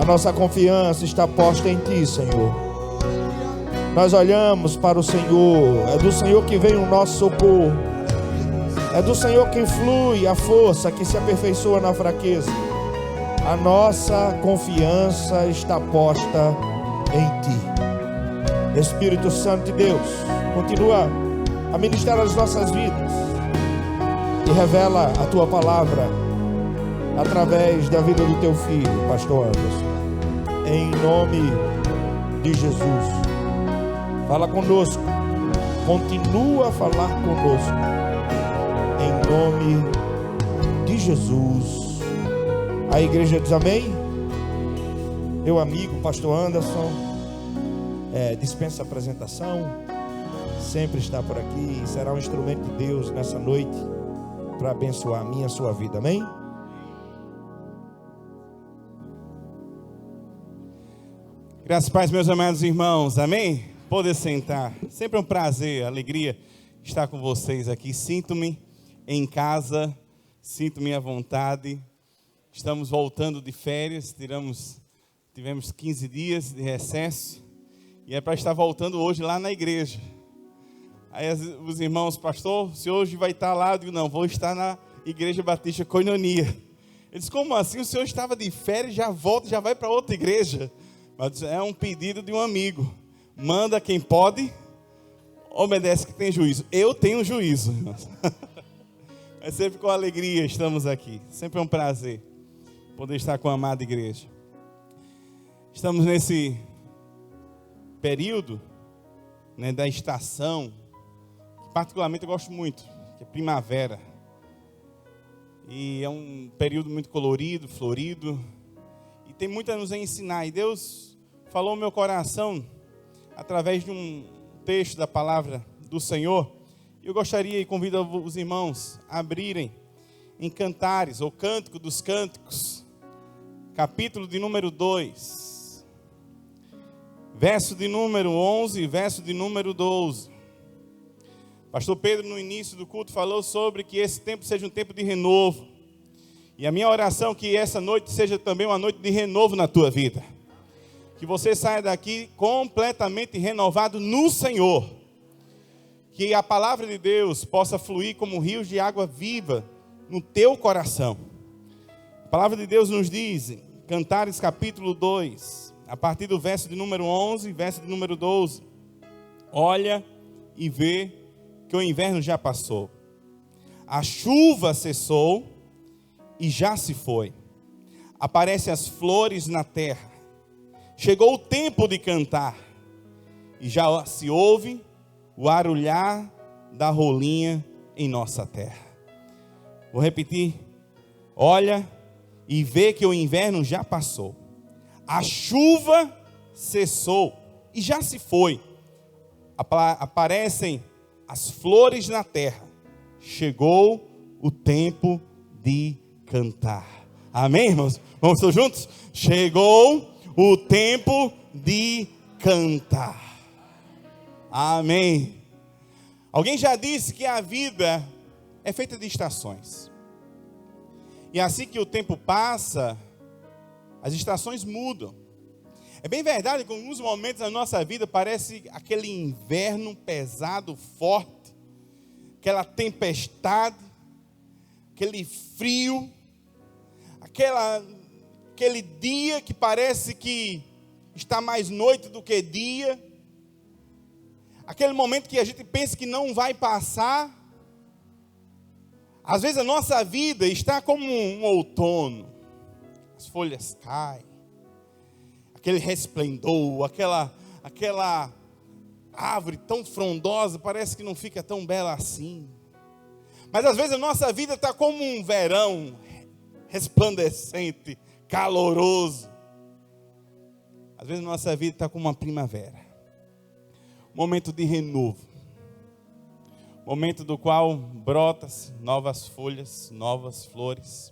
A nossa confiança está posta em Ti, Senhor. Nós olhamos para o Senhor. É do Senhor que vem o nosso socorro. É do Senhor que flui a força que se aperfeiçoa na fraqueza. A nossa confiança está posta em Ti. Espírito Santo de Deus, continua a ministrar as nossas vidas e revela a Tua palavra através da vida do Teu Filho, Pastor Anderson. Em nome de Jesus, fala conosco, continua a falar conosco, em nome de Jesus. A igreja diz amém. Meu amigo, Pastor Anderson, dispensa apresentação, sempre está por aqui e será um instrumento de Deus nessa noite para abençoar a minha e a sua vida, amém? Graças a Deus, meus amados irmãos, amém? Poder sentar, sempre um prazer, alegria estar com vocês aqui. Sinto-me em casa, sinto-me à vontade. Estamos voltando de férias, tivemos 15 dias de recesso e é para estar voltando hoje lá na igreja. Aí os irmãos, pastor, se hoje vai estar lá, eu digo, não, vou estar na Igreja Batista Koinonia. Eles, como assim? O senhor estava de férias, já volta, já vai para outra igreja? Mas é um pedido de um amigo. Manda quem pode, obedece quem tem juízo. Eu tenho juízo, irmãos. É sempre com alegria estamos aqui. Sempre é um prazer poder estar com a amada igreja. Estamos nesse período, né, da estação, que particularmente eu gosto muito, que é primavera. E é um período muito colorido, florido, e tem muito a nos ensinar. E Deus falou no meu coração, através de um texto da palavra do Senhor. Eu gostaria e convido os irmãos a abrirem em Cantares, ou Cântico dos Cânticos, capítulo de número 2, verso de número 11 e verso de número 12. Pastor Pedro, no início do culto, falou sobre que esse tempo seja um tempo de renovo. E a minha oração é que essa noite seja também uma noite de renovo na tua vida. Que você saia daqui completamente renovado no Senhor. Que a palavra de Deus possa fluir como rios de água viva no teu coração. A palavra de Deus nos diz, Cantares capítulo 2, a partir do verso de número 11, verso de número 12. Olha e vê que o inverno já passou. A chuva cessou e já se foi. Aparecem as flores na terra. Chegou o tempo de cantar, e já se ouve o arulhar da rolinha em nossa terra. Vou repetir. Olha e vê que o inverno já passou. A chuva cessou e já se foi. Aparecem as flores na terra. Chegou o tempo de cantar. Amém, irmãos? Vamos todos juntos? Chegou o tempo de cantar. Amém. Alguém já disse que a vida é feita de estações. E assim que o tempo passa, as estações mudam. É bem verdade que em alguns momentos da nossa vida parece aquele inverno pesado, forte, aquela tempestade, aquele frio, aquele dia que parece que está mais noite do que dia, aquele momento que a gente pensa que não vai passar. Às vezes a nossa vida está como um outono, as folhas caem, aquele resplendor, aquela árvore tão frondosa, parece que não fica tão bela assim. Mas às vezes a nossa vida está como um verão resplandecente, caloroso. Às vezes a nossa vida está como uma primavera, momento de renovo, momento do qual brota-se novas folhas, novas flores,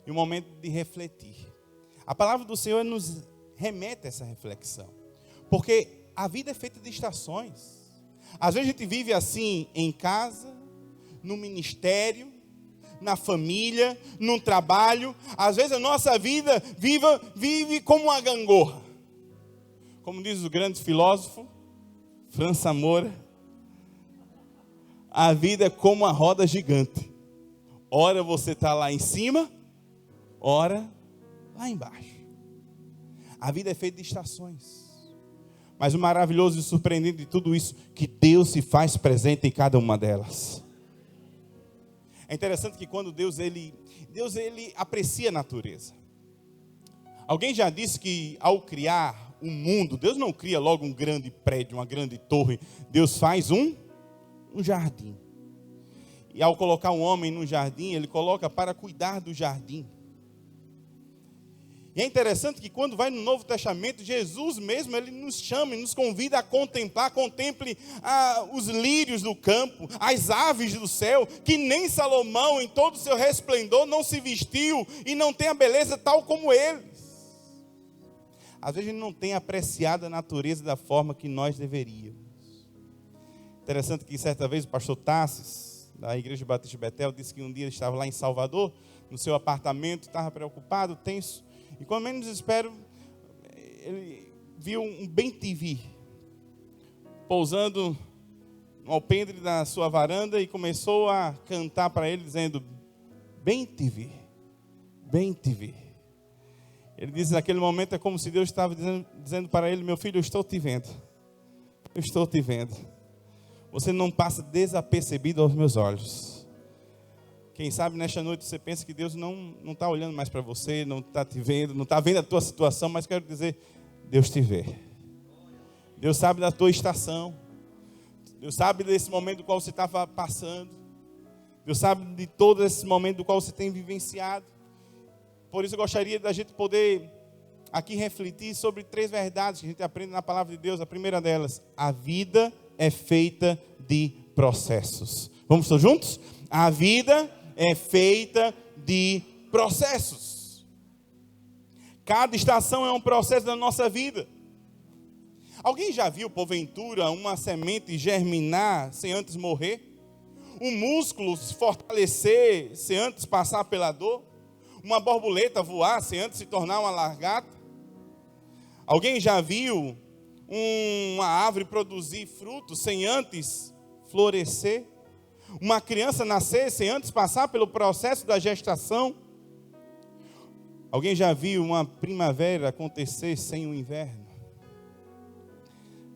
e um momento de refletir. A palavra do Senhor nos remete a essa reflexão, porque a vida é feita de estações. Às vezes a gente vive assim em casa, no ministério, na família, no trabalho. Às vezes a nossa vida vive como uma gangorra. Como diz o grande filósofo França Moura, a vida é como uma roda gigante. Ora você está lá em cima, ora lá embaixo. A vida é feita de estações. Mas o maravilhoso e surpreendente de tudo isso, que Deus se faz presente em cada uma delas. É interessante que quando Deus ele aprecia a natureza. Alguém já disse que ao criar o mundo, Deus não cria logo um grande prédio, uma grande torre. Deus faz um jardim. E ao colocar um homem no jardim, ele coloca para cuidar do jardim. E é interessante que quando vai no Novo Testamento, Jesus mesmo, ele nos chama e nos convida a contemplar, contemple os lírios do campo, as aves do céu, que nem Salomão, em todo o seu resplendor, não se vestiu e não tem a beleza tal como eles. Às vezes a gente não tem apreciado a natureza da forma que nós deveríamos. Interessante que certa vez o pastor Tassis, da Igreja Batista de Betel, disse que um dia ele estava lá em Salvador, no seu apartamento, estava preocupado, tenso, e quando menos espero, ele viu um bem-TV pousando no alpendre da sua varanda e começou a cantar para ele, dizendo: bem-TV, bem-TV. Ele diz, naquele momento é como se Deus estava dizendo para ele: meu filho, eu estou te vendo. Eu estou te vendo. Você não passa desapercebido aos meus olhos. Quem sabe nesta noite você pensa que Deus não está olhando mais para você, não está te vendo, não está vendo a tua situação, mas quero dizer, Deus te vê. Deus sabe da tua estação. Deus sabe desse momento do qual você estava passando. Deus sabe de todo esse momento do qual você tem vivenciado. Por isso eu gostaria da gente poder aqui refletir sobre 3 verdades que a gente aprende na palavra de Deus. A primeira delas, a vida é feita de processos. Vamos todos juntos? A vida é feita de processos. Cada estação é um processo da nossa vida. Alguém já viu, porventura, uma semente germinar sem antes morrer? Um músculo se fortalecer sem antes passar pela dor? Uma borboleta voar sem antes se tornar uma lagarta? Alguém já viu uma árvore produzir frutos sem antes florescer? Uma criança nascer sem antes passar pelo processo da gestação? Alguém já viu uma primavera acontecer sem o inverno?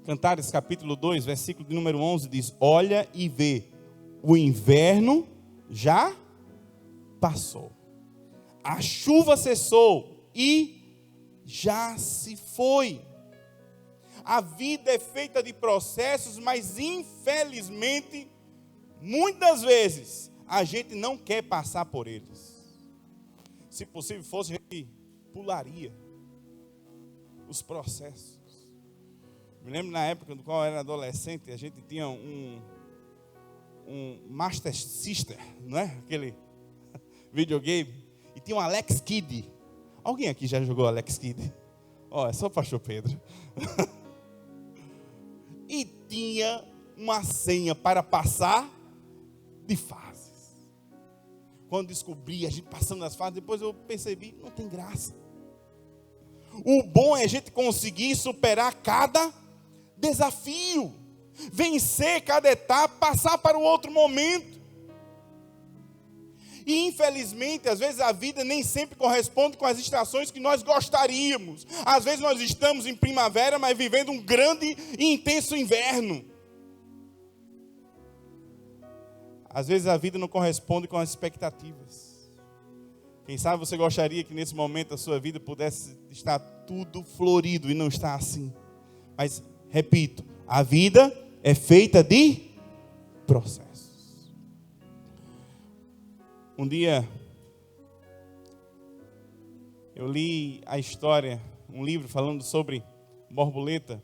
Cantares capítulo 2, versículo de número 11 diz: olha e vê, o inverno já passou. A chuva cessou e já se foi. A vida é feita de processos, mas infelizmente, muitas vezes, a gente não quer passar por eles. Se possível fosse, a gente pularia os processos. Me lembro na época do qual eu era adolescente, a gente tinha um Master System, não é? Aquele videogame. E tinha um Alex Kidd. Alguém aqui já jogou Alex Kidd? Ó, é só o pastor Pedro. E tinha uma senha para passar de fases. Quando descobri a gente passando das fases, depois eu percebi, não tem graça. O bom é a gente conseguir superar cada desafio, vencer cada etapa, passar para o outro momento. E infelizmente, às vezes a vida nem sempre corresponde com as estações que nós gostaríamos. Às vezes nós estamos em primavera, mas vivendo um grande e intenso inverno. Às vezes a vida não corresponde com as expectativas. Quem sabe você gostaria que nesse momento a sua vida pudesse estar tudo florido e não está assim. Mas, repito, a vida é feita de processos. Um dia, eu li a história, um livro falando sobre borboleta.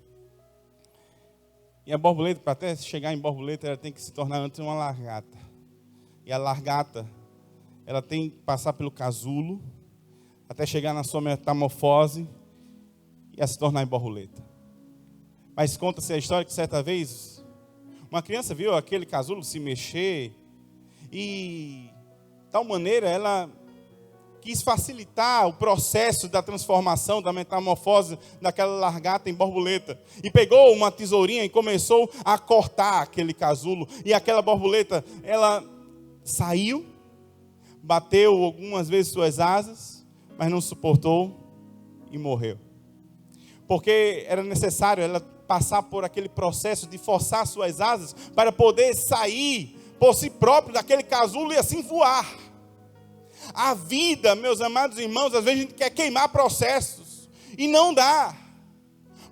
E a borboleta, para até chegar em borboleta, ela tem que se tornar antes uma largata. E a largata, ela tem que passar pelo casulo, até chegar na sua metamorfose e a se tornar em borboleta. Mas conta-se a história que certa vez, uma criança viu aquele casulo se mexer e tal maneira, ela quis facilitar o processo da transformação, da metamorfose daquela largata em borboleta. E pegou uma tesourinha e começou a cortar aquele casulo. E aquela borboleta, ela saiu, bateu algumas vezes suas asas, mas não suportou e morreu. Porque era necessário ela passar por aquele processo de forçar suas asas para poder sair por si próprio daquele casulo e assim voar. A vida, meus amados irmãos, às vezes a gente quer queimar processos e não dá.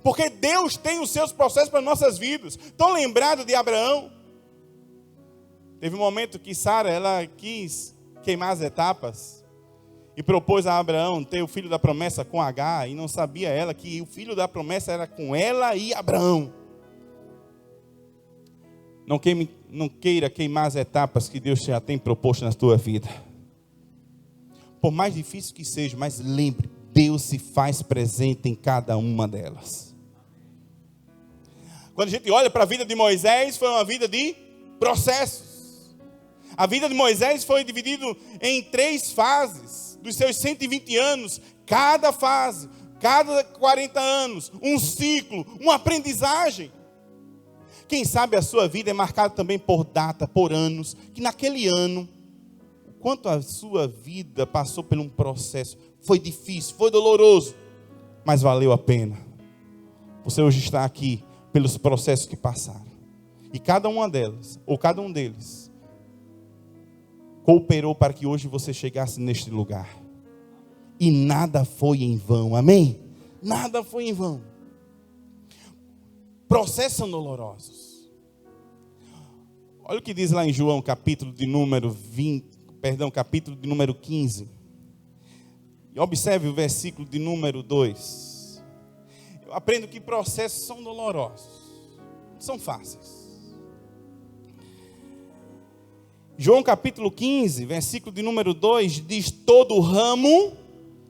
Porque Deus tem os seus processos para nossas vidas. Estão lembrados de Abraão? Teve um momento que Sara, ela quis queimar as etapas e propôs a Abraão ter o filho da promessa com Agar, e não sabia ela que o filho da promessa era com ela e Abraão. Não queira queimar as etapas que Deus já tem proposto na tua vida. Por mais difícil que seja, mas lembre, Deus se faz presente em cada uma delas. Quando a gente olha para a vida de Moisés, foi uma vida de processos. A vida de Moisés foi dividida em 3 fases. Dos seus 120 anos, cada fase, cada 40 anos, um ciclo, uma aprendizagem. Quem sabe a sua vida é marcada também por data, por anos, que naquele ano, quanto a sua vida passou por um processo, foi difícil, foi doloroso, mas valeu a pena. Você hoje está aqui pelos processos que passaram. E cada uma delas, ou cada um deles, cooperou para que hoje você chegasse neste lugar. E nada foi em vão, amém? Nada foi em vão. Processos são dolorosos. Olha o que diz lá em João, capítulo de número 15. E observe o versículo de número 2. Eu aprendo que processos são dolorosos, não são fáceis. João capítulo 15, versículo de número 2, diz: todo ramo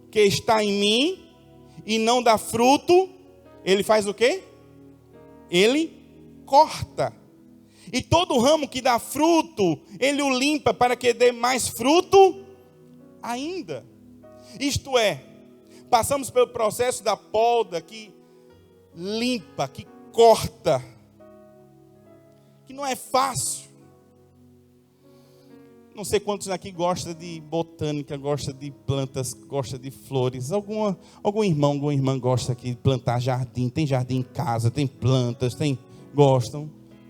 que está em mim e não dá fruto, ele faz o quê? Ele corta. E todo ramo que dá fruto, ele o limpa para que dê mais fruto ainda. Isto é, passamos pelo processo da poda que limpa, que corta, que não é fácil. Não sei quantos aqui gostam de botânica, gostam de plantas, gostam de flores. Algum irmão, alguma irmã gosta aqui de plantar jardim. Tem jardim em casa, tem plantas, gostam.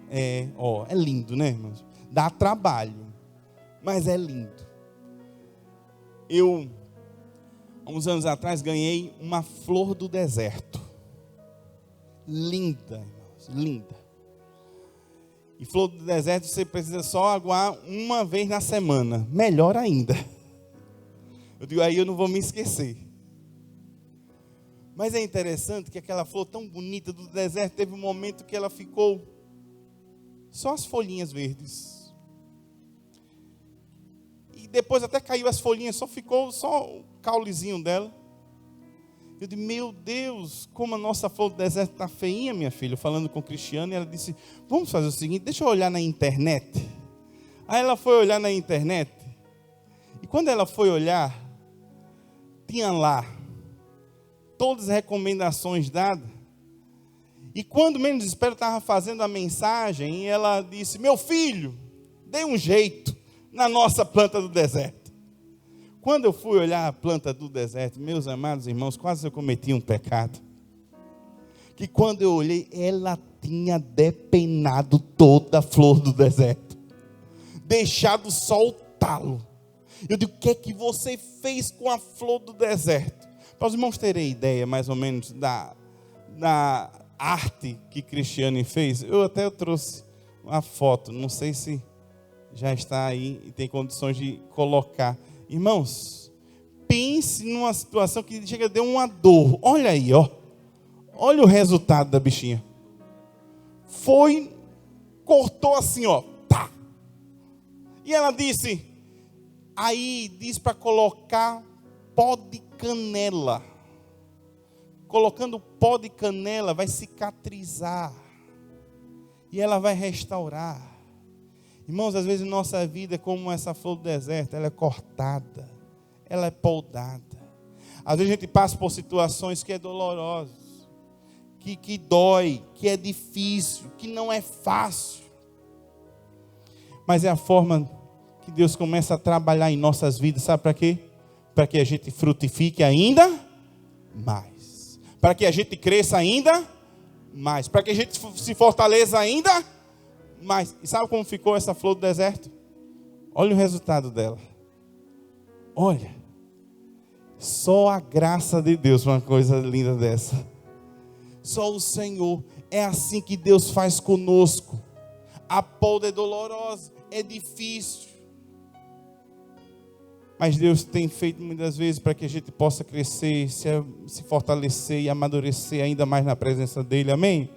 É lindo, né, irmãos? Dá trabalho, mas é lindo. Eu, há uns anos atrás, ganhei uma flor do deserto. Linda, irmãos, linda. E flor do deserto você precisa só aguar uma vez na semana. Melhor ainda. Eu digo, aí eu não vou me esquecer. Mas é interessante que aquela flor tão bonita do deserto, teve um momento que ela ficou só as folhinhas verdes. E depois até caiu as folhinhas, ficou só o caulezinho dela. Eu disse, meu Deus, como a nossa flor do deserto está feinha, minha filha. Falando com o Cristiano, e ela disse, vamos fazer o seguinte, deixa eu olhar na internet. Aí ela foi olhar na internet. E quando ela foi olhar, tinha lá todas as recomendações dadas. E quando menos espero, estava fazendo a mensagem, e ela disse, meu filho, dê um jeito na nossa planta do deserto. Quando eu fui olhar a planta do deserto, meus amados irmãos, quase eu cometi um pecado. Que quando eu olhei, ela tinha depenado toda a flor do deserto. Deixado só o talo. Eu digo, o que é que você fez com a flor do deserto? Para os irmãos terem ideia, mais ou menos, da arte que Cristiane fez, eu trouxe uma foto, não sei se já está aí e tem condições de colocar. Irmãos, pense numa situação que chega a dar uma dor. Olha aí, olha o resultado da bichinha. Cortou assim, tá. E ela disse, aí diz para colocar pó de canela. Colocando pó de canela vai cicatrizar. E ela vai restaurar. Irmãos, às vezes nossa vida é como essa flor do deserto, ela é cortada, ela é podada. Às vezes a gente passa por situações que é dolorosas, que dói, que é difícil, que não é fácil. Mas é a forma que Deus começa a trabalhar em nossas vidas, sabe para quê? Para que a gente frutifique ainda mais, para que a gente cresça ainda mais, para que a gente se fortaleça ainda mais. E sabe como ficou essa flor do deserto? Olha o resultado dela. Olha, só a graça de Deus, uma coisa linda dessa. Só o Senhor. É assim que Deus faz conosco. A poda é dolorosa, é difícil, mas Deus tem feito muitas vezes para que a gente possa crescer, se fortalecer e amadurecer ainda mais na presença dEle, amém?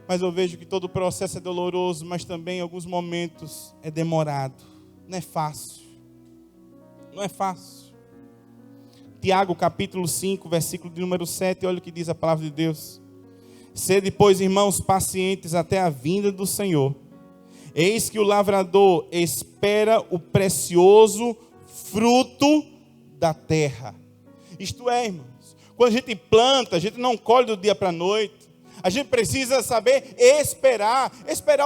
Mas eu vejo que todo o processo é doloroso, mas também em alguns momentos é demorado, não é fácil, não é fácil. Tiago capítulo 5, versículo de número 7, olha o que diz a palavra de Deus. Sede, pois, irmãos, pacientes até a vinda do Senhor. Eis que o lavrador espera o precioso fruto da terra. Isto é, irmãos, quando a gente planta, a gente não colhe do dia para a noite. A gente precisa saber esperar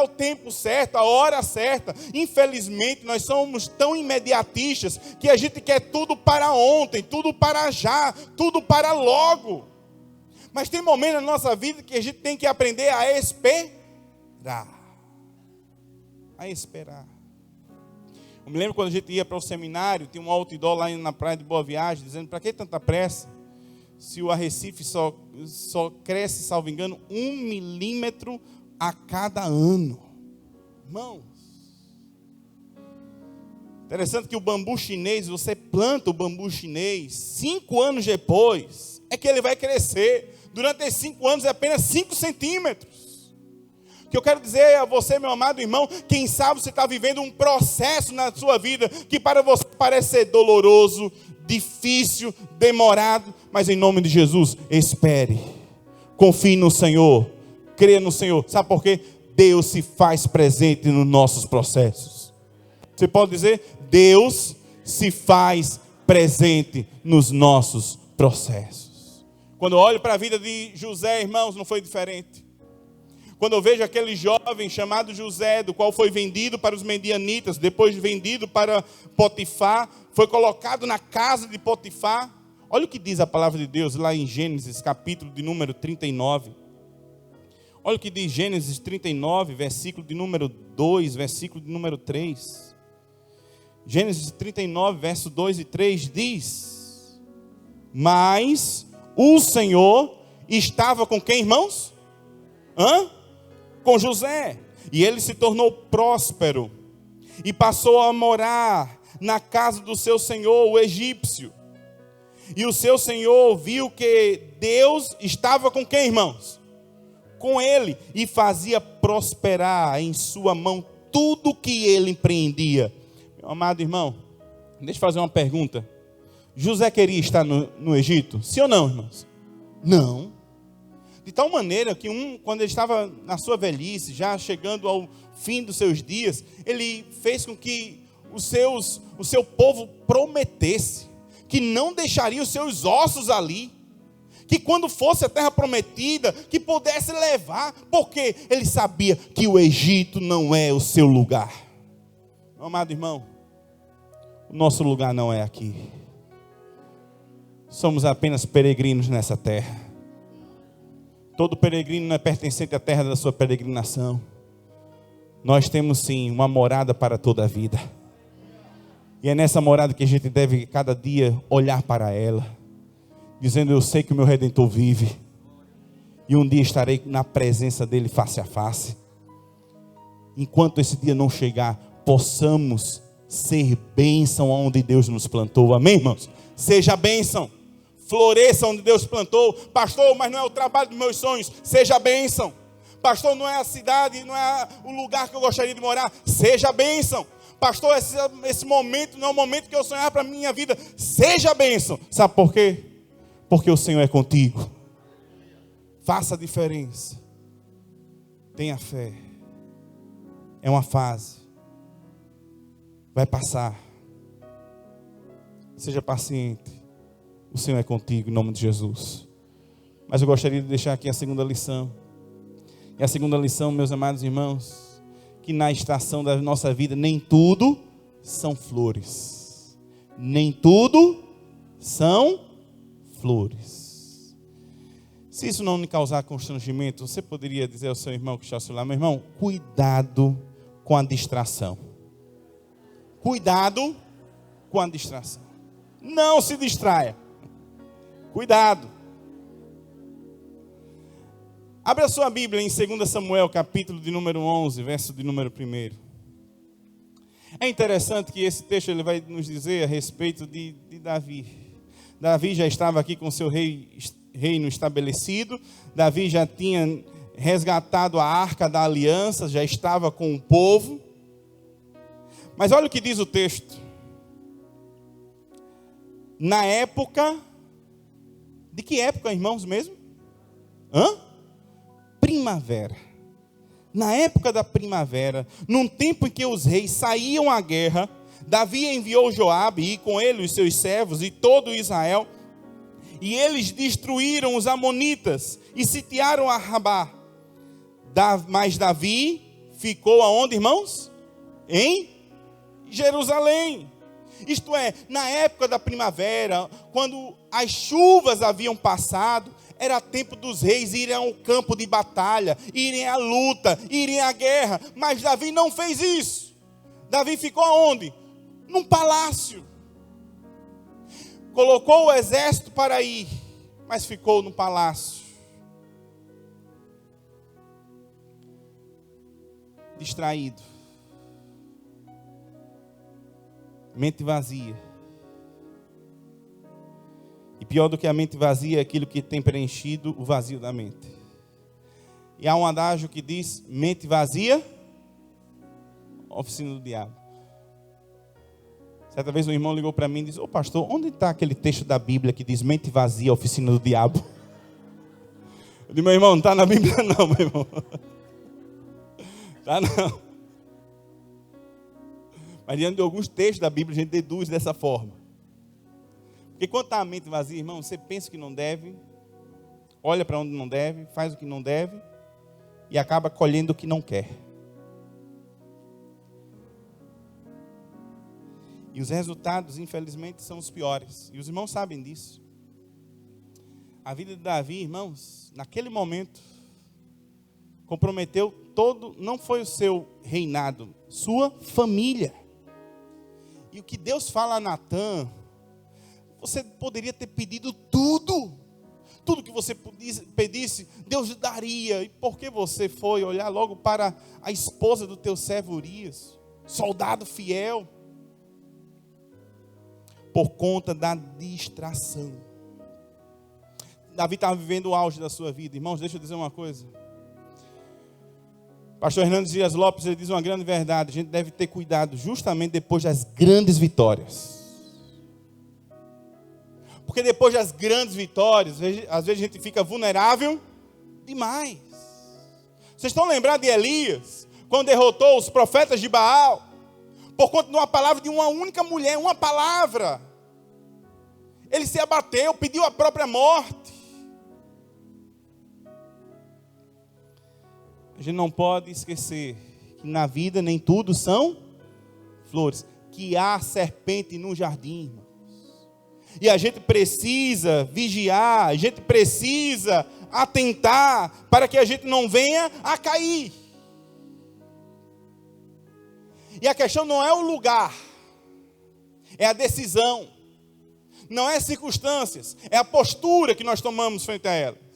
o tempo certo, a hora certa. Infelizmente, nós somos tão imediatistas que a gente quer tudo para ontem, tudo para já, tudo para logo. Mas tem momentos na nossa vida que a gente tem que aprender a esperar. A esperar. Eu me lembro quando a gente ia para o seminário, tinha um outdoor lá na praia de Boa Viagem, dizendo, para que tanta pressa? Se o arrecife só cresce, salvo engano, 1 milímetro a cada ano. Irmãos, interessante que o bambu chinês, você planta o bambu chinês, 5 anos depois, é que ele vai crescer. Durante esses 5 anos é apenas 5 centímetros. O que eu quero dizer a você, meu amado irmão, quem sabe você está vivendo um processo na sua vida, que para você parece ser doloroso, difícil, demorado, mas em nome de Jesus, espere, confie no Senhor, creia no Senhor. Sabe por quê? Deus se faz presente nos nossos processos. Você pode dizer, Deus se faz presente nos nossos processos. Quando eu olho para a vida de José, irmãos, não foi diferente. Quando eu vejo aquele jovem chamado José, do qual foi vendido para os medianitas, depois vendido para Potifar, foi colocado na casa de Potifar. Olha o que diz a palavra de Deus lá em Gênesis, capítulo de número 39. Olha o que diz Gênesis 39, versículo de número 2, versículo de número 3. Gênesis 39, verso 2 e 3 diz: mas o Senhor estava com quem, irmãos? Com José, e ele se tornou próspero, e passou a morar na casa do seu senhor, o egípcio. E o seu senhor viu que Deus estava com quem, irmãos? Com ele, e fazia prosperar em sua mão tudo que ele empreendia. Meu amado irmão, deixa eu fazer uma pergunta. José queria estar no Egito? Sim ou não, irmãos? Não. De tal maneira que quando ele estava na sua velhice, já chegando ao fim dos seus dias, ele fez com que o seu povo prometesse que não deixaria os seus ossos ali, que quando fosse a terra prometida, que pudesse levar, porque ele sabia que o Egito não é o seu lugar. Meu amado irmão, o nosso lugar não é aqui. Somos apenas peregrinos nessa terra. Todo peregrino não é pertencente à terra da sua peregrinação. Nós temos sim uma morada para toda a vida. E é nessa morada que a gente deve cada dia olhar para ela, dizendo, eu sei que o meu Redentor vive, e um dia estarei na presença dele face a face. Enquanto esse dia não chegar, possamos ser bênção onde Deus nos plantou. Amém, irmãos? Seja bênção. Floresça onde Deus plantou. Pastor, mas não é o trabalho dos meus sonhos. Seja bênção. Pastor, não é a cidade, não é o lugar que eu gostaria de morar. Seja bênção. Pastor, esse momento não é o momento que eu sonhar para a minha vida. Seja bênção. Sabe por quê? Porque o Senhor é contigo. Faça a diferença. Tenha fé. É uma fase. vai passar. Seja paciente. O Senhor é contigo, em nome de Jesus. Mas eu gostaria de deixar aqui a segunda lição. E a segunda lição, meus amados irmãos, que na estação da nossa vida, nem tudo são flores. Nem tudo são flores. Se isso não me causar constrangimento, você poderia dizer ao seu irmão que está ao seu lado: meu irmão, cuidado com a distração. Cuidado com a distração. Não se distraia. Cuidado. Abra a sua Bíblia em 2 Samuel, capítulo de número 11, verso de número 1. É interessante que esse texto ele vai nos dizer a respeito de Davi. Davi já estava aqui com seu reino estabelecido. Davi já tinha resgatado a arca da aliança, já estava com o povo. Mas olha o que diz o texto. Na época, de que época, irmãos, mesmo? Primavera. Na época da primavera, num tempo em que os reis saíam à guerra, Davi enviou Joabe e com ele os seus servos e todo Israel, e eles destruíram os amonitas e sitiaram a Rabá. Mas Davi ficou aonde, irmãos? Em Jerusalém. Isto é, na época da primavera, quando as chuvas haviam passado, era tempo dos reis irem ao campo de batalha, irem à luta, irem à guerra. Mas Davi não fez isso. Davi ficou aonde? Num palácio. Colocou o exército para ir, mas ficou no palácio. Distraído. Mente vazia. E pior do que a mente vazia é aquilo que tem preenchido o vazio da mente. E há um adágio que diz: mente vazia, oficina do diabo. Certa vez um irmão ligou para mim e disse: ô pastor, onde está aquele texto da Bíblia que diz mente vazia, oficina do diabo? Eu disse: meu irmão, não está na Bíblia não, meu irmão. Está não. Mas diante de alguns textos da Bíblia a gente deduz dessa forma. Porque quando está a mente vazia, irmão, você pensa que não deve, olha para onde não deve, faz o que não deve e acaba colhendo o que não quer. E os resultados, infelizmente, são os piores. E os irmãos sabem disso. A vida de Davi, irmãos, naquele momento, comprometeu todo, não foi o seu reinado, sua família. E o que Deus fala a Natã, você poderia ter pedido tudo. Tudo que você pedisse, Deus lhe daria. E por que você foi olhar logo para a esposa do teu servo Urias, soldado fiel? Por conta da distração. Davi estava vivendo o auge da sua vida. Irmãos, deixa eu dizer uma coisa. Pastor Hernandes Dias Lopes, ele diz uma grande verdade: a gente deve ter cuidado justamente depois das grandes vitórias. Porque depois das grandes vitórias, às vezes a gente fica vulnerável demais. Vocês estão lembrados de Elias, quando derrotou os profetas de Baal, por conta de uma palavra de uma única mulher, uma palavra. Ele se abateu, pediu a própria morte. A gente não pode esquecer que na vida nem tudo são flores, que há serpente no jardim, irmãos. E a gente precisa vigiar, a gente precisa atentar para que a gente não venha a cair. E a questão não é o lugar, é a decisão, não é circunstâncias, é a postura que nós tomamos frente a elas.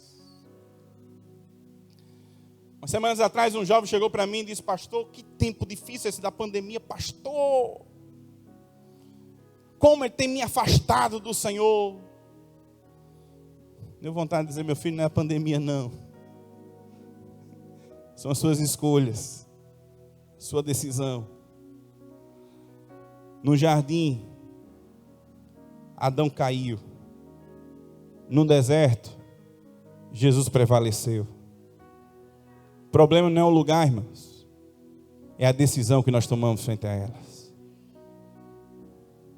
Umas semanas atrás um jovem chegou para mim e disse: pastor, que tempo difícil esse da pandemia, pastor. Como ele tem me afastado do Senhor. Deu vontade de dizer: meu filho, não é a pandemia não. São as suas escolhas, sua decisão. No jardim, Adão caiu. No deserto, Jesus prevaleceu. O problema não é o lugar, irmãos. É a decisão que nós tomamos frente a elas.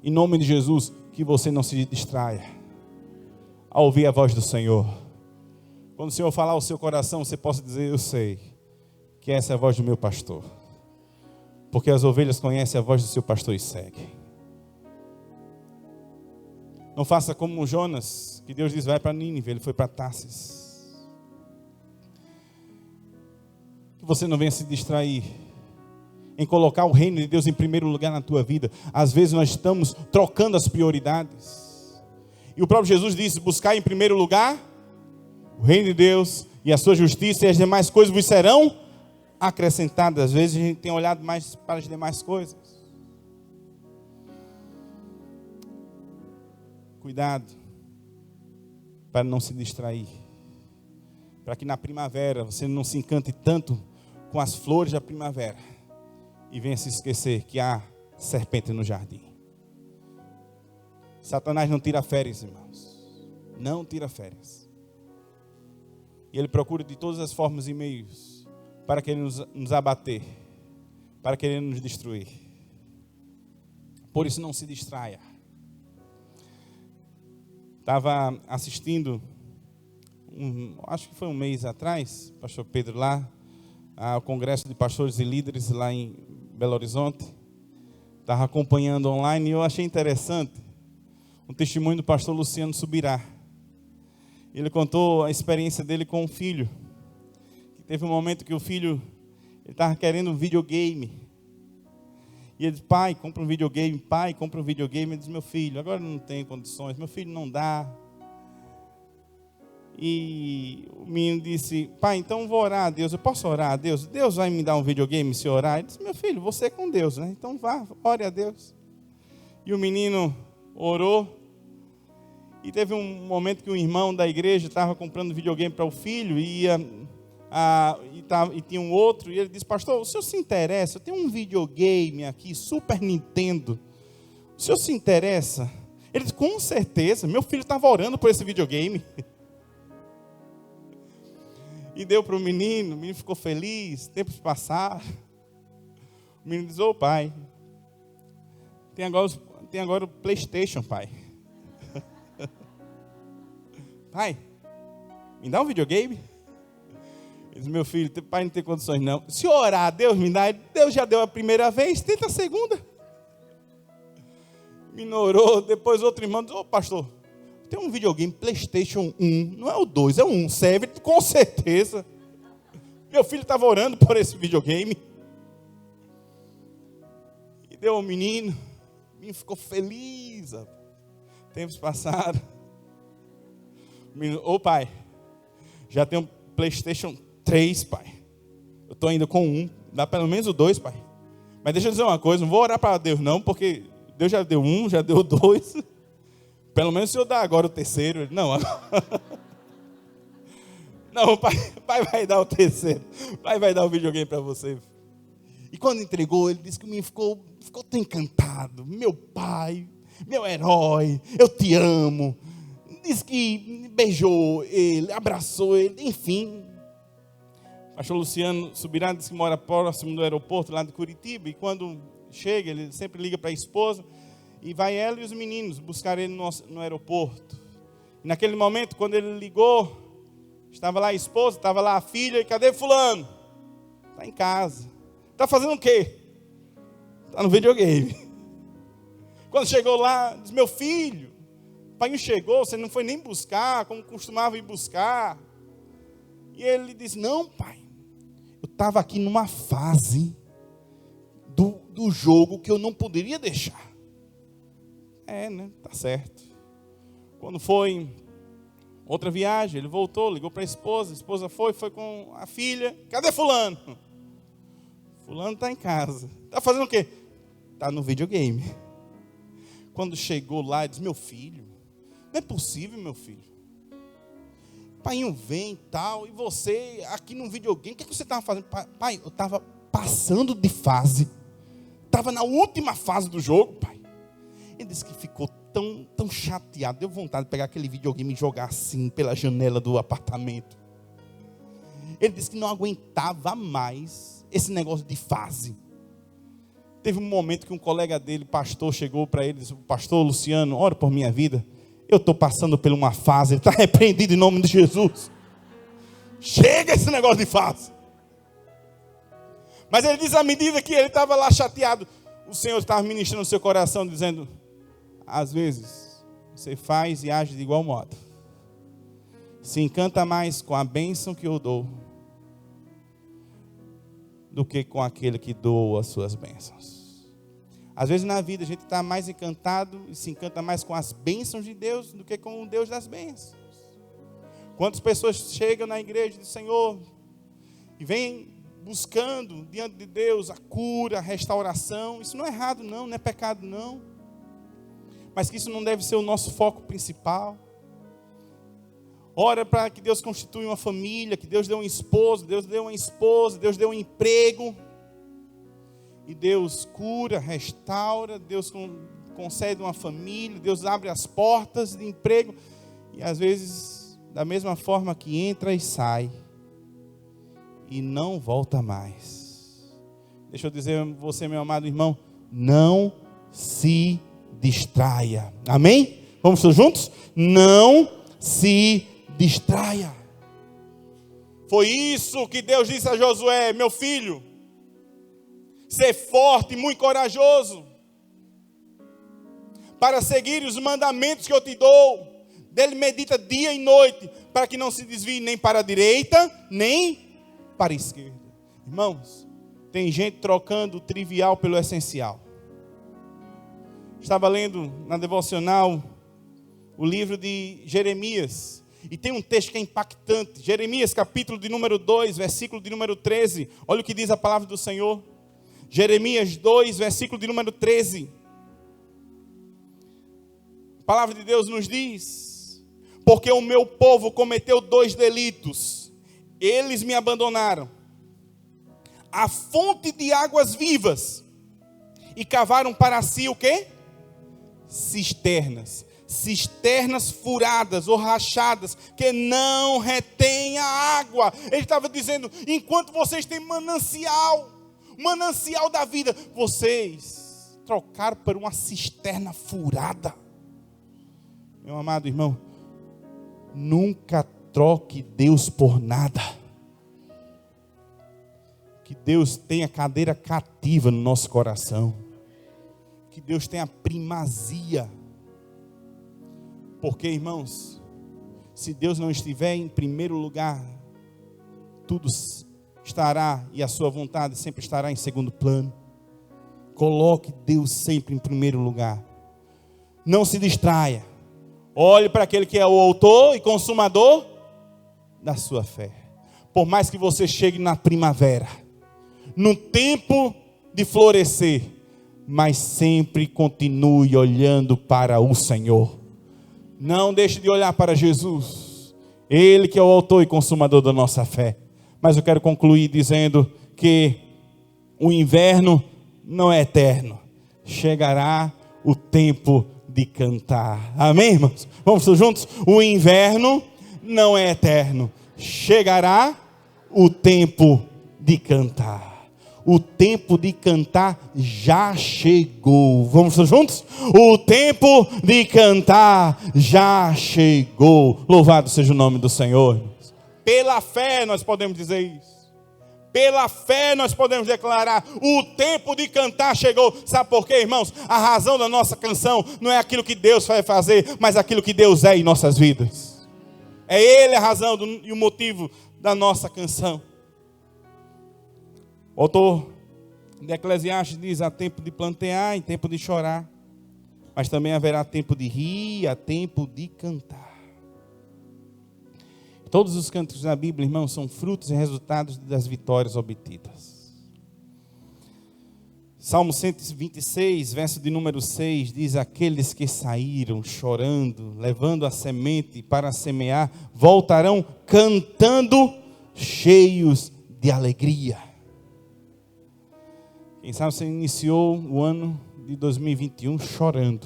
Em nome de Jesus, que você não se distraia ao ouvir a voz do Senhor. Quando o Senhor falar ao seu coração, você possa dizer: eu sei que essa é a voz do meu pastor. Porque as ovelhas conhecem a voz do seu pastor e seguem. Não faça como Jonas, que Deus diz: vai para Nínive, ele foi para Tarsis. Que você não venha se distrair em colocar o reino de Deus em primeiro lugar na tua vida. Às vezes nós estamos trocando as prioridades. E o próprio Jesus disse: buscar em primeiro lugar o reino de Deus e a sua justiça, e as demais coisas vos serão acrescentadas. Às vezes a gente tem olhado mais para as demais coisas. Cuidado para não se distrair, para que na primavera você não se encante tanto com as flores da primavera e venha se esquecer que há serpente no jardim. Satanás não tira férias, irmãos. Não tira férias. E ele procura de todas as formas e meios para querer nos abater, para querer nos destruir. Por isso não se distraia. Estava assistindo, acho que foi um mês atrás, pastor Pedro lá, ao Congresso de Pastores e Líderes lá em Belo Horizonte. Estava acompanhando online e eu achei interessante um testemunho do pastor Luciano Subirá. Ele contou a experiência dele com o filho. Que teve um momento que o filho estava querendo um videogame. E ele disse: pai, compra um videogame. Pai, compra um videogame. Ele disse: meu filho, agora não tem condições. Meu filho, não dá. E o menino disse: pai, então vou orar a Deus. Eu posso orar a Deus? Deus vai me dar um videogame se eu orar? Ele disse: meu filho, você é com Deus, né? Então vá, ore a Deus. E o menino orou. E teve um momento que um irmão da igreja estava comprando videogame para o filho e tinha um outro. E ele disse: pastor, o senhor se interessa? Eu tenho um videogame aqui, Super Nintendo. O senhor se interessa? Ele disse: com certeza, meu filho estava orando por esse videogame. E deu para o menino ficou feliz, tempos passaram. O menino diz: ô pai, tem agora o PlayStation, pai. Pai, me dá um videogame? Ele diz: meu filho, pai não tem condições não. Se orar, Deus me dá. Deus já deu a primeira vez, tenta a segunda. Me orou, depois outro irmão diz: ô pastor, tem um videogame PlayStation 1, não é o 2, é o 1, serve com certeza. Meu filho estava orando por esse videogame. E deu ao menino, o menino ficou feliz. Tempos passaram. O menino: ô pai, já tem um PlayStation 3, pai. Eu estou ainda com um, dá pelo menos o 2, pai. Mas deixa eu dizer uma coisa, não vou orar para Deus não, porque Deus já deu um, já deu 2. Pelo menos se eu dar agora o terceiro. Ele: não, não, pai vai dar o terceiro. Pai vai dar o videogame para você. E quando entregou, ele disse que o menino ficou tão encantado. Meu pai, meu herói, eu te amo. Disse que beijou ele, abraçou ele, enfim. O pastor Luciano Subirá disse que mora próximo do aeroporto lá de Curitiba. E quando chega, ele sempre liga para a esposa. E vai ela e os meninos buscar ele no aeroporto. E naquele momento, quando ele ligou, estava lá a esposa, estava lá a filha. E cadê fulano? Está em casa. Está fazendo o quê? Está no videogame. Quando chegou lá, diz: meu filho, o pai chegou, você não foi nem buscar, como costumava ir buscar. E ele disse: não, pai, eu estava aqui numa fase do jogo que eu não poderia deixar. Né? Tá certo. Quando foi outra viagem, ele voltou, ligou para a esposa foi com a filha. Cadê fulano? Fulano está em casa. Está fazendo o quê? Está no videogame. Quando chegou lá, ele disse: meu filho, não é possível, meu filho. Pai vem e tal, e você aqui no videogame, o que você estava fazendo? Pai, eu estava passando de fase. Estava na última fase do jogo, pai. Ele disse que ficou tão chateado, deu vontade de pegar aquele videogame e jogar assim pela janela do apartamento. Ele disse que não aguentava mais esse negócio de fase. Teve um momento que um colega dele, pastor, chegou para ele e disse: pastor Luciano, ora por minha vida. Eu estou passando por uma fase. Ele está repreendido em nome de Jesus. Chega esse negócio de fase. Mas ele diz, à medida que ele estava lá chateado, o Senhor estava ministrando no seu coração, dizendo: às vezes, você faz e age de igual modo. Se encanta mais com a bênção que eu dou, do que com aquele que doa as suas bênçãos. Às vezes na vida a gente está mais encantado e se encanta mais com as bênçãos de Deus do que com o Deus das bênçãos. Quantas pessoas chegam na igreja do Senhor e vêm buscando diante de Deus a cura, a restauração. Isso não é errado não, não é pecado não. Mas que isso não deve ser o nosso foco principal. Ora para que Deus constitui uma família, que Deus dê um esposo, Deus dê uma esposa, Deus dê um emprego. E Deus cura, restaura, Deus concede uma família, Deus abre as portas de emprego. E às vezes, da mesma forma que entra e sai, e não volta mais. Deixa eu dizer a você, meu amado irmão, não se distraia. Amém? Vamos todos juntos? Não se distraia. Foi isso que Deus disse a Josué: meu filho, ser forte e muito corajoso, para seguir os mandamentos que eu te dou. Dele medita dia e noite, para que não se desvie nem para a direita, nem para a esquerda. Irmãos, tem gente trocando o trivial pelo essencial. Estava lendo na devocional o livro de Jeremias, e tem um texto que é impactante. Jeremias, capítulo de número 2, versículo de número 13. Olha o que diz a palavra do Senhor. Jeremias 2, versículo de número 13. A palavra de Deus nos diz: porque o meu povo cometeu 2 delitos. Eles me abandonaram a fonte de águas vivas e cavaram para si o quê? Cisternas. Cisternas furadas ou rachadas, que não retém a água. Ele estava dizendo: enquanto vocês têm manancial da vida, vocês trocaram por uma cisterna furada. Meu amado irmão, nunca troque Deus por nada. Que Deus tenha cadeira cativa no nosso coração. Que Deus tenha primazia. Porque, irmãos, se Deus não estiver em primeiro lugar, tudo estará, e a sua vontade sempre estará em segundo plano. Coloque Deus sempre em primeiro lugar. Não se distraia. Olhe para aquele que é o autor e consumador da sua fé. Por mais que você chegue na primavera, no tempo de florescer, mas sempre continue olhando para o Senhor. Não deixe de olhar para Jesus, Ele que é o autor e consumador da nossa fé. Mas eu quero concluir dizendo que o inverno não é eterno. Chegará o tempo de cantar. Amém, irmãos? Vamos todos juntos? O inverno não é eterno. Chegará o tempo de cantar. O tempo de cantar já chegou. Vamos todos juntos? O tempo de cantar já chegou. Louvado seja o nome do Senhor. Pela fé nós podemos dizer isso. Pela fé nós podemos declarar: o tempo de cantar chegou. Sabe por quê, irmãos? A razão da nossa canção não é aquilo que Deus vai fazer, mas aquilo que Deus é em nossas vidas. É Ele a razão e o motivo da nossa canção. O autor de Eclesiastes diz: há tempo de plantear e tempo de chorar, mas também haverá tempo de rir, há tempo de cantar. Todos os cantos da Bíblia, irmãos, são frutos e resultados das vitórias obtidas. Salmo 126, verso de número 6, diz: aqueles que saíram chorando, levando a semente para semear, voltarão cantando, cheios de alegria. Quem sabe você iniciou o ano de 2021 chorando,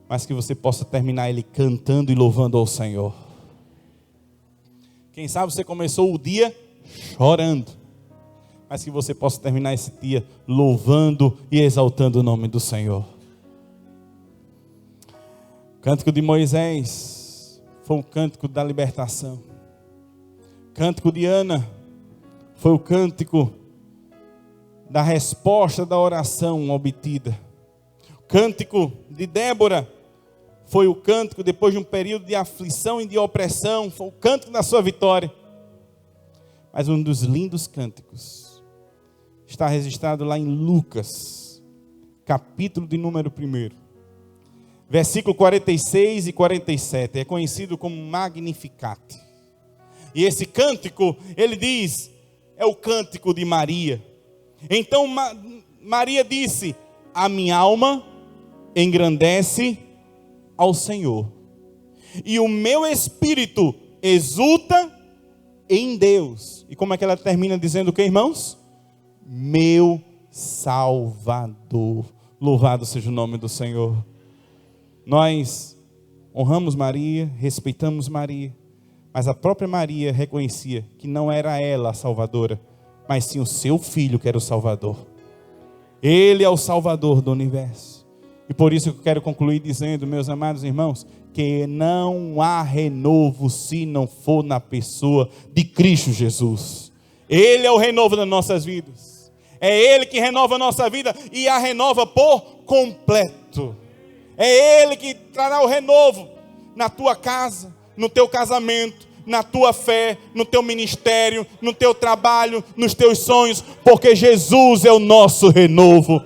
mas que você possa terminar ele cantando e louvando ao Senhor. Quem sabe você começou o dia chorando, mas que você possa terminar esse dia louvando e exaltando o nome do Senhor. O cântico de Moisés foi o cântico da libertação. O cântico de Ana foi o cântico da resposta da oração obtida. O cântico de Débora foi o cântico depois de um período de aflição e de opressão, foi o cântico da sua vitória. Mas um dos lindos cânticos está registrado lá em Lucas, capítulo de número 1, versículo 46 e 47, é conhecido como Magnificat. E esse cântico, ele diz, é o cântico de Maria. Então Maria disse: a minha alma engrandece ao Senhor, e o meu espírito exulta em Deus. E como é que ela termina dizendo o que, irmãos? Meu Salvador. Louvado seja o nome do Senhor. Nós honramos Maria, respeitamos Maria, mas a própria Maria reconhecia que não era ela a salvadora, mas sim o seu filho que era o Salvador. Ele é o Salvador do universo. E por isso que eu quero concluir dizendo, meus amados irmãos, que não há renovo se não for na pessoa de Cristo Jesus. Ele é o renovo das nossas vidas. É Ele que renova a nossa vida e a renova por completo. É Ele que trará o renovo na tua casa, no teu casamento, na tua fé, no teu ministério, no teu trabalho, nos teus sonhos, porque Jesus é o nosso renovo.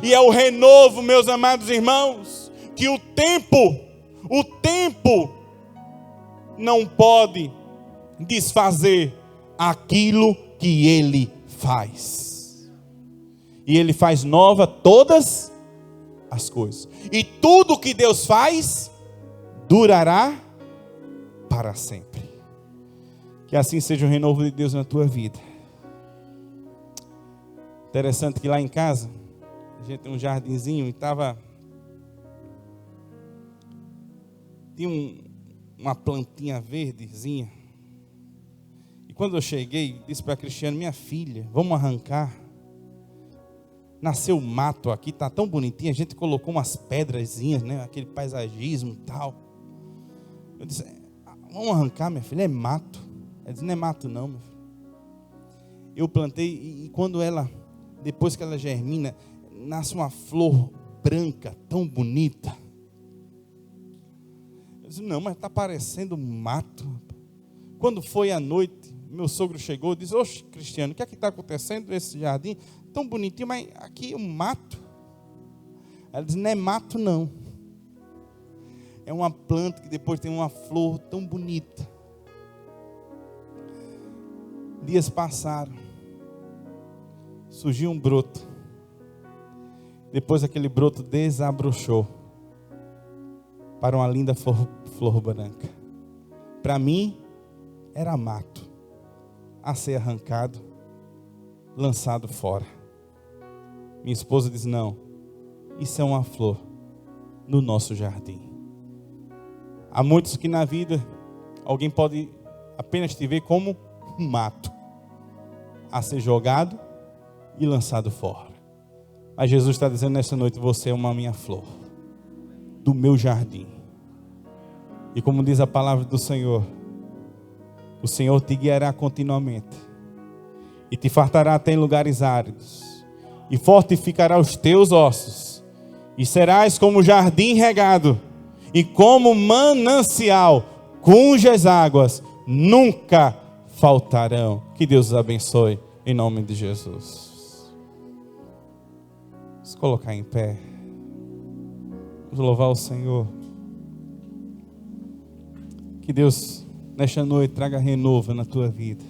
E é o renovo, meus amados irmãos, que o tempo não pode desfazer aquilo que Ele faz. E Ele faz nova todas as coisas. E tudo que Deus faz durará para sempre. Que assim seja o renovo de Deus na tua vida. Interessante que lá em casa a gente tem um jardinzinho e tinha uma plantinha verdezinha. E quando eu cheguei, disse para a Cristiane: minha filha, vamos arrancar. Nasceu mato aqui, tá tão bonitinho. A gente colocou umas pedrazinhas, né? Aquele paisagismo e tal. Eu disse: vamos arrancar, minha filha, é mato. Ela disse: não é mato não, meu filho. Eu plantei e quando depois que ela germina, nasce uma flor branca, tão bonita. Eu disse: não, mas está parecendo mato. Quando foi à noite, meu sogro chegou e disse: oxe, Cristiano, o que é que está acontecendo nesse jardim? Tão bonitinho, mas aqui é um mato. Ela disse: não é mato não. É uma planta que depois tem uma flor tão bonita. Dias passaram. Surgiu um broto. Depois aquele broto desabrochou para uma linda flor branca. Para mim, era mato a ser arrancado, lançado fora. Minha esposa diz: não, isso é uma flor no nosso jardim. Há muitos que na vida alguém pode apenas te ver como um mato a ser jogado e lançado fora. Mas Jesus está dizendo nessa noite: você é uma minha flor do meu jardim. E como diz a palavra do Senhor, o Senhor te guiará continuamente e te fartará até em lugares áridos e fortificará os teus ossos, e serás como jardim regado e como manancial cujas águas nunca faltarão. Que Deus os abençoe em nome de Jesus. Vamos colocar em pé. Vamos louvar o Senhor. Que Deus nesta noite traga renovo na tua vida.